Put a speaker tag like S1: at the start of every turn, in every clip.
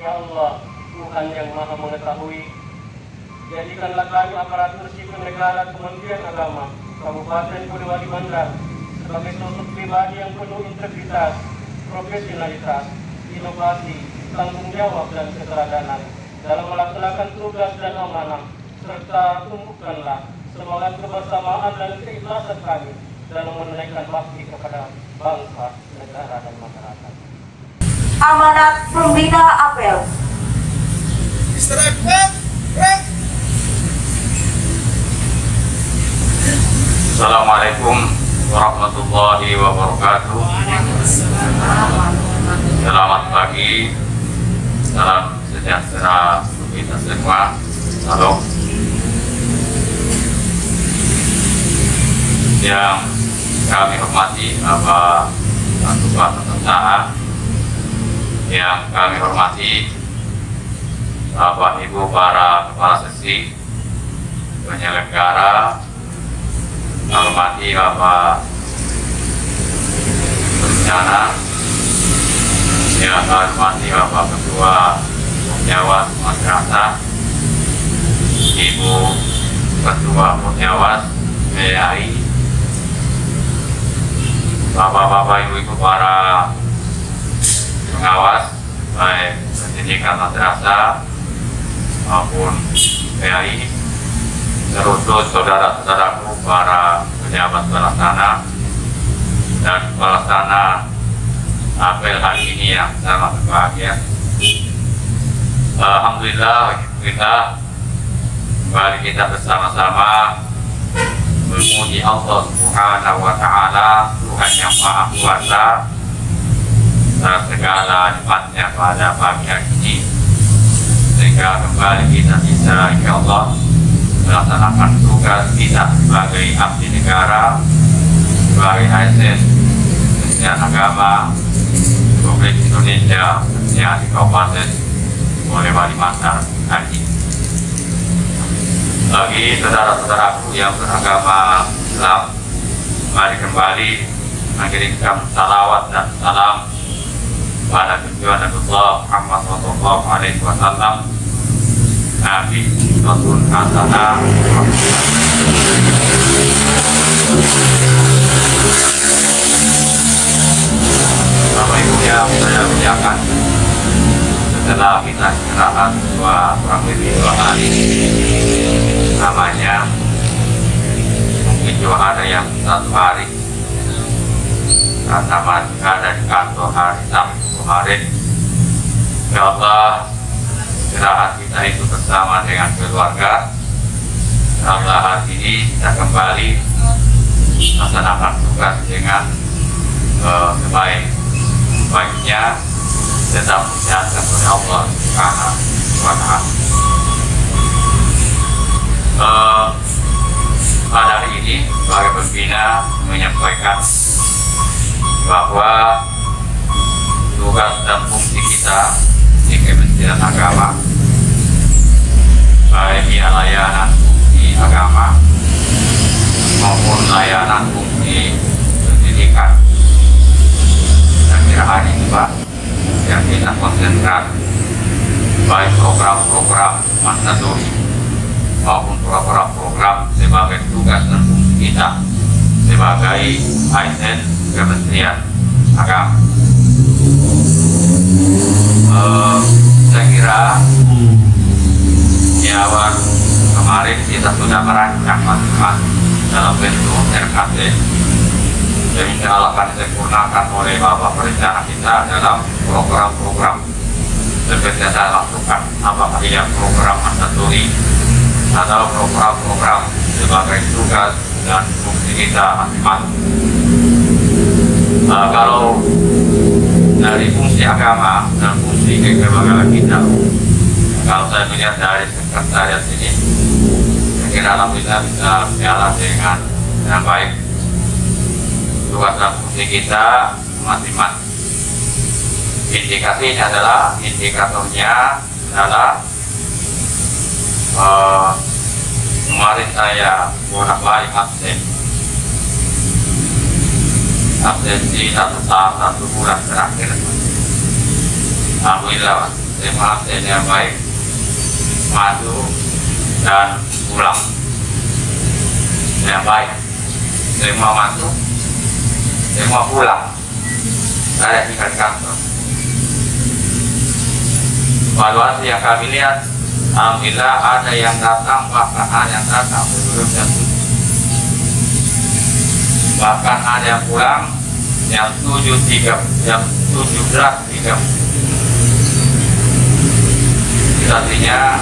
S1: Ya Allah, Tuhan yang Maha Mengetahui, jadikanlah kami aparatur sipil negara Kementerian Agama Kabupaten Polewali Mandar sebagai sosok pribadi yang penuh integritas, profesionalitas, inovasi, tanggung jawab dan keteladanan dalam melaksanakan tugas dan amanah, serta tumbuhkanlah semangat kebersamaan dan keikhlasan kami dalam menunaikan bakti kepada bangsa, negara, dan masyarakat.
S2: Amanat Pembina Apel.
S3: Assalamualaikum warahmatullahi wabarakatuh. Selamat pagi, salam sejahtera untuk kita semua. Salam. Yang kami hormati Bapak Ketua Peserta, yang kami hormati Bapak Ibu para kepala seksi, penyelenggara, hormati Bapak Berencana, yang hormati Bapak Ketua Pengawas Masyarakat, Ibu Ketua Pengawas PAI, Bapak-bapak, ibu-ibu para pengawas baik pendidikan madrasah maupun PAI, terutama saudara-saudaraku para pejabat pelaksana dan pelaksana apel hari ini yang sangat berbahagia. Alhamdulillah kembali kita bersama-sama memuji Allah Subhanahu wa Ta'ala, Tuhan yang Maha Kuasa atas segala nikmatnya pada pagi hari ini, sehingga kembali kita bisa insya Allah melaksanakan tugas kita sebagai abdi negara, sebagai ASN Kementerian Agama Republik Indonesia yang di Kabupaten Polewali Mandar hari ini. Bagi saudara-saudaraku yang beragama Islam, mari kembali mengirimkan salawat dan salam pada tujuan Rasulullah Muhammad sallallahu alaihi wasallam, Nabi Rasul Hasanah. Bapak Ibu yang saya muliakan, setelah kita istirahat kurang lebih 2 hari, namanya mungkin juga ada yang 1 hari karena masih ada di kantor hari Sabtu kemarin. Ya Allah, istirahat kita itu bersama dengan keluarga. Ya Allah, hari ini kita kembali melaksanakan tugas dengan sebaik-baiknya, tetap disehatkan oleh Allah Subhanahu wa Ta'ala. Pada hari ini sebagai pembina menyampaikan bahwa tugas dan fungsi kita di Kementerian Agama, baik layanan fungsi agama maupun layanan fungsi pendidikan, saya kira hari ini Pak yang kita konsentrasi, baik program-program mandatori maupun program-program sebagai tugas dan fungsi kita sebagai ASN Kementerian Agama. Saya kira di awal kemarin kita sudah merancang masing-masing dalam bentuk RKT, yang insya Allah akan disempurnakan oleh Bapak Perencana kita dalam program-program seperti yang saya lakukan, apakah yang program mandatori atau program-program sebagai tugas dan fungsi kita masing-masing. Kalau dari fungsi agama dan fungsi keagamaan kita, kalau saya melihat dari sekretariat ini, saya kira alhamdulillah bisa berjalan dengan baik. Tugas dan fungsi kita masing-masing. Indikatornya adalah kemarin saya bolak-balik absensi 1 bulan terakhir. Alhamdulillah terima absen yang baik, masuk dan pulang. Yang baik, terima masuk, terima pulang. Saya tingkat kantor. Evaluasi yang kami lihat, alhamdulillah ada yang datang, bahkan ada yang datang sebelum jam 7. Bahkan ada yang pulang jam 7.30, jam 17.30. Artinya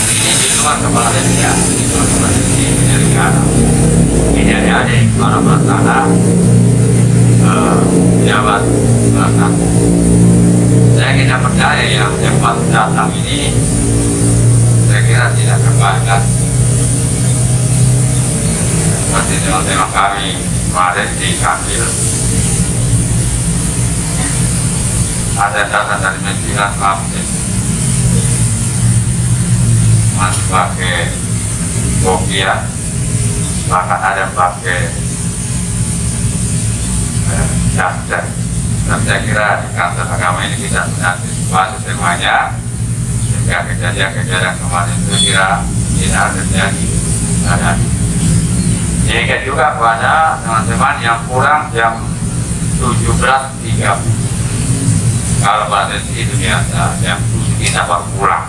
S3: ini di luar kepala desa, di luar kepala desa penyelenggara. Ini ada para pelaksana, pejabat pelaksana. Saya tidak percaya yang cepat datang ini, saya kira tidak kebaikan. Seperti teman-teman kami kemarin di Kambil, ada data dari Menjilan Lapis, masih pakai Nokia, bahkan ada pakai Dasar. Dan saya kira di kantor agama ini kita sudah antisipasi semuanya, sehingga kejadian-kejadian kemarin saya kira tidak terjadi. Sehingga juga kepada teman-teman yang pulang jam 17.30. Kalau pada itu biasa jam 7 kita baru pulang.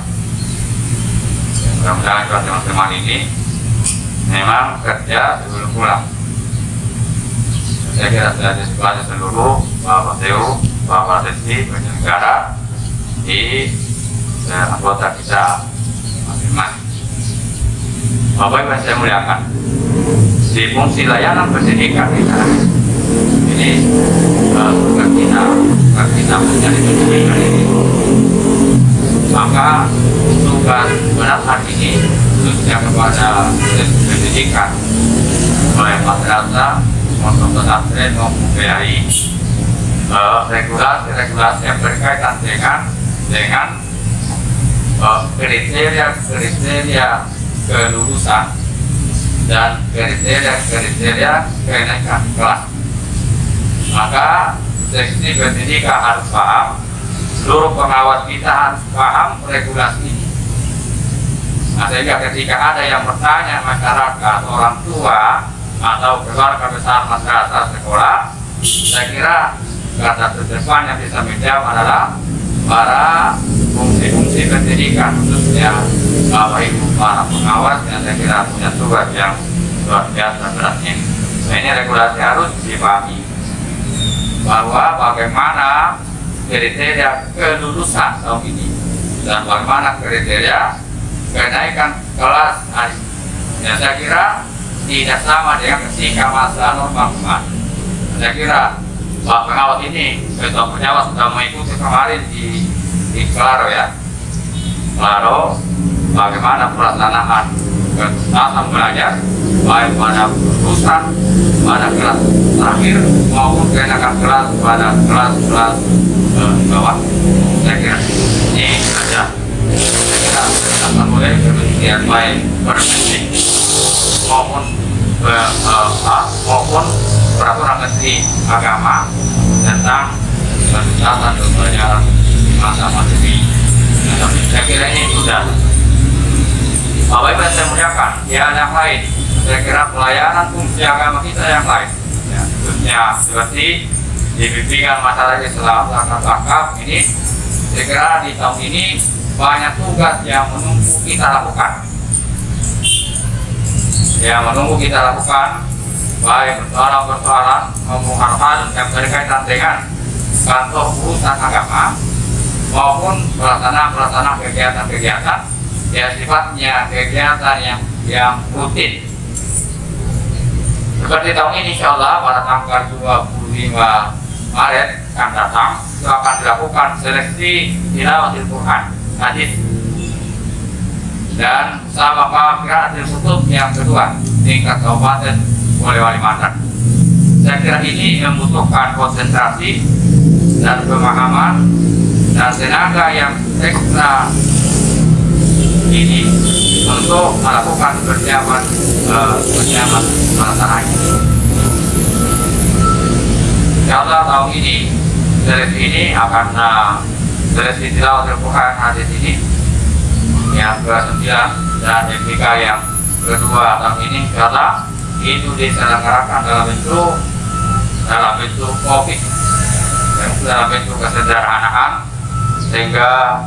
S3: Mudah-mudahan buat teman-teman ini memang kerja sebelum pulang. Saya kira sudah antisipasi seluruh Bapak Teo, Bapak Desi, penyelenggara di anggota kita masing-masing. Bapak Ibu yang saya muliakan, di fungsi layanan pendidikan ini bukan kita menjadi pendidikan ini, maka tugas berat hari ini khususnya kepada pendidikan oleh madrasah untuk pesantren maupun PAI, regulasi yang berkaitan dengan kriteria kelulusan dan kriteria kenaikan kelas. Maka seksi pendidikan harus paham, seluruh pengawas kita harus paham regulasi ini. Nah, sehingga ketika ada yang bertanya masyarakat, orang tua atau keluarga besar masyarakat sekolah, saya kira kata terdepan yang bisa menjawab adalah para fungsi-fungsi pendidikan, khususnya Bapak Ibu para pengawas yang saya kira punya tugas yang luar biasa beratnya. Nah, ini regulasi harus dipahami bahwa bagaimana kriteria kelulusan tahun ini dan bagaimana kriteria kenaikan kelas hari. Ya, saya kira tidak sama dengan ketika masa normal kemarin. Saya kira Pak pengawas ini, ketua pengawas sudah mengikuti kemarin di Klaro ya. Klaro, bagaimana pelaksanaan ketuntasan belajar, baik pada lulusan, pada kelas terakhir maupun kenaikan kelas pada kelas-kelas bawah. Saya kira ini saja. Saya kira akan mulai kementerian baik permendikbud maupun peraturan Menteri Agama tentang ketuntasan pembelajaran di masa pandemi. Saya kira ini sudah. Bapak Ibu saya muliakan, ya yang lain. Saya kira pelayanan fungsi agama kita yang lain, ya, khususnya seperti di bimbingan masyarakat Islam zakat ini. Saya kira di tahun ini banyak tugas yang menunggu kita lakukan. Yang menunggu kita lakukan, baik persoalan maupun hal-hal yang berkaitan dengan kantor urusan agama maupun pelaksanaan kegiatan-kegiatan yang sifatnya kegiatan yang rutin. Seperti tahun ini insya Allah pada tanggal 25 Maret akan datang itu akan dilakukan seleksi tilawatil Quran hadis dan sama qiraatul kutub yang kedua tingkat kabupaten Polewali Mandar. Saya kira ini membutuhkan konsentrasi dan pemahaman dan tenaga yang ekstra ini untuk melakukan persiapan pelaksanaan ini. Insya Allah tahun ini seleksi ini akan seleksi tilawah Al-Quran hadis ini yang ke-9 dan MPK yang kedua tahun ini, karena itu diselenggarakan dalam bentuk COVID, dalam bentuk kesederhanaan, sehingga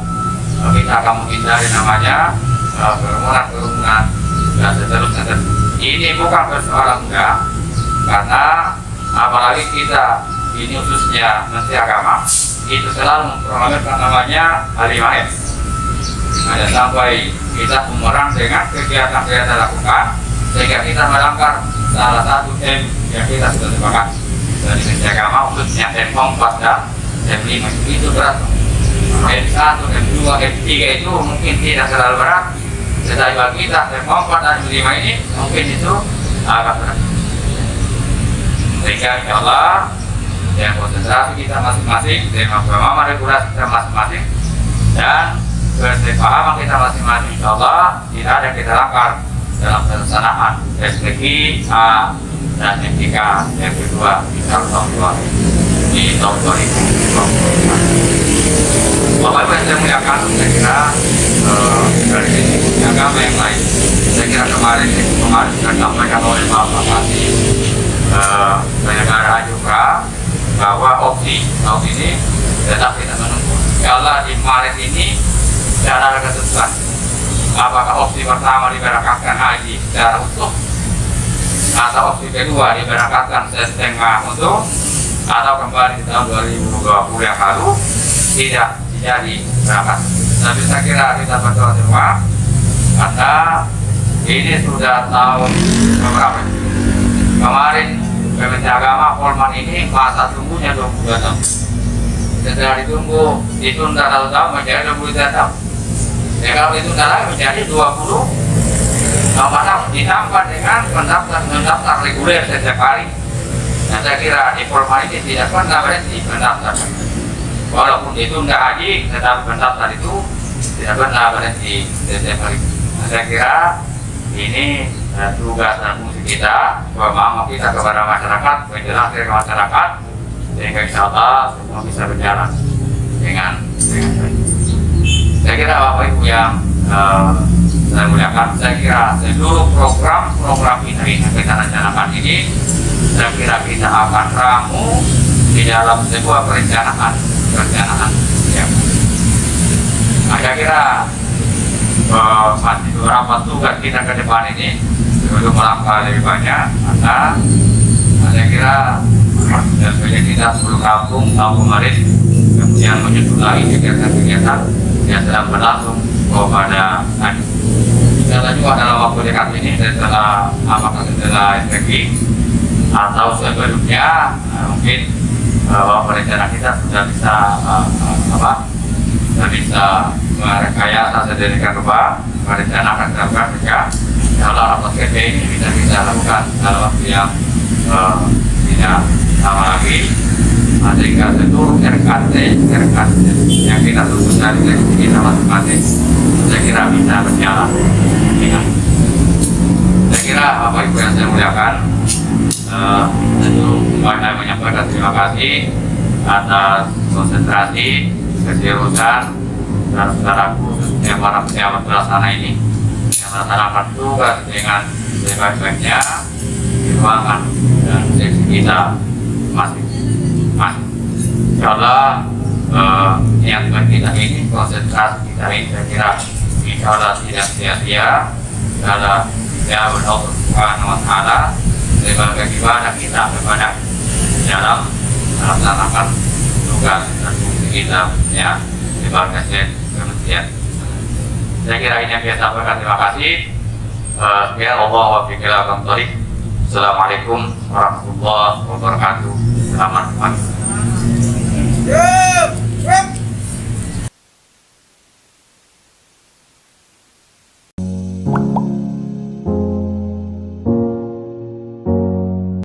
S3: kita akan menghindari namanya kerumunan dan seterusnya. Ini bukan persoalan mudah, karena apalagi kita ini khususnya Menteri Agama itu selalu memproklamirkan namanya 5M. Ada sampai kita memerang dengan kegiatan-kegiatan lakukan, sehingga kita melanggar salah satu M yang kita sudah sepakat dari Menteri Agama, khususnya M4 dan M5 itu berat. M1, M2, M3 itu mungkin tidak terlalu berat, tetapi bagi kita M4 dan M5 ini mungkin itu agak berat. Sehingga insya Allah yang konsentrasi kita masing-masing dengan pemahaman regulasi kita masing-masing dan kesepahaman kita masing-masing, insya Allah tidak ada yang kita langgar dalam pelaksanaan SPG A dan MPK yang kedua di tahun 2020. Bapak Ibu yang saya muliakan, saya kira dari sisi agama yang lain, saya kira kemarin sudah disampaikan oleh Bapak Kasih penyelenggara juga bahwa opsi tahun ini tetap kita menunggu. Kalau di Maret ini tidak ada ketentuan apakah opsi pertama diberangkatkan haji secara utuh atau opsi kedua diberangkatkan setengah utuh atau kembali di tahun 2020 yang lalu tidak jadi berangkat. Tapi saya kira kita berdoa semua karena ini sudah tahun berapa? Kemarin Kementerian Agama Polman ini masa tunggunya 22 tahun. Setelah ditunda 1 tahun menjadi 23 tahun. Ya kalau ditunda lagi menjadi 20 tahun ditambah dengan mendaftar reguler setiap hari. Dan saya kira di Polman ini tidak pernah berhenti mendaftar. Walaupun ditunda haji, tetapi mendaftar itu tidak pernah berhenti setiap hari. Nah, saya kira ini tugas dan fungsi kita, pemahaman kita kepada masyarakat, menjelaskan ke masyarakat, sehingga insya Allah semua bisa berjalan dengan baik. Saya kira Bapak Ibu yang saya muliakan, saya kira seluruh program kita yang kita rencanakan ini, saya kira kita akan ramu di dalam sebuah perencanaan ya. Nah, saya kira masih beberapa tugas kita ke depan ini sebelum melangkah lebih banyak, maka saya kira kita perlu kampung tahun kemarin, kemudian menyusul lagi kegiatan-kegiatan yang sedang berlangsung kepada tadi. Kita juga dalam waktu dekat ini setelah SPG atau sebelumnya mungkin perencana kita sudah bisa merekayasa sedemikian rupa, merencanakan kerja. Kalau rapat KP ini bisa kita lakukan dalam waktu yang tidak lama lagi, sehingga seluruh RKT yang kita susun dari kita masing-masing, saya kira bisa berjalan dengan. Saya kira Bapak Ibu yang saya muliakan, tentu saya menyampaikan terima kasih atas konsentrasi, keseriusan dan saudaraku khususnya para pejabat pelaksana ini yang melaksanakan tugas dengan sebaik-baiknya di ruangan dan seksi kita masing-masing. Insyaallah niat kita ini, konsentrasi kita ini, saya kira insyaallah tidak sia-sia dalam Allah Subhanahu wa Ta'ala sebagai ibadah kita kepada dalam melaksanakan tugas dan fungsi kita ya sebagai kementerian. Saya kira ini yang saya sampaikan. Terima kasih. Sekian Allah wa biqila. Assalamualaikum warahmatullahi wabarakatuh. Selamat pagi.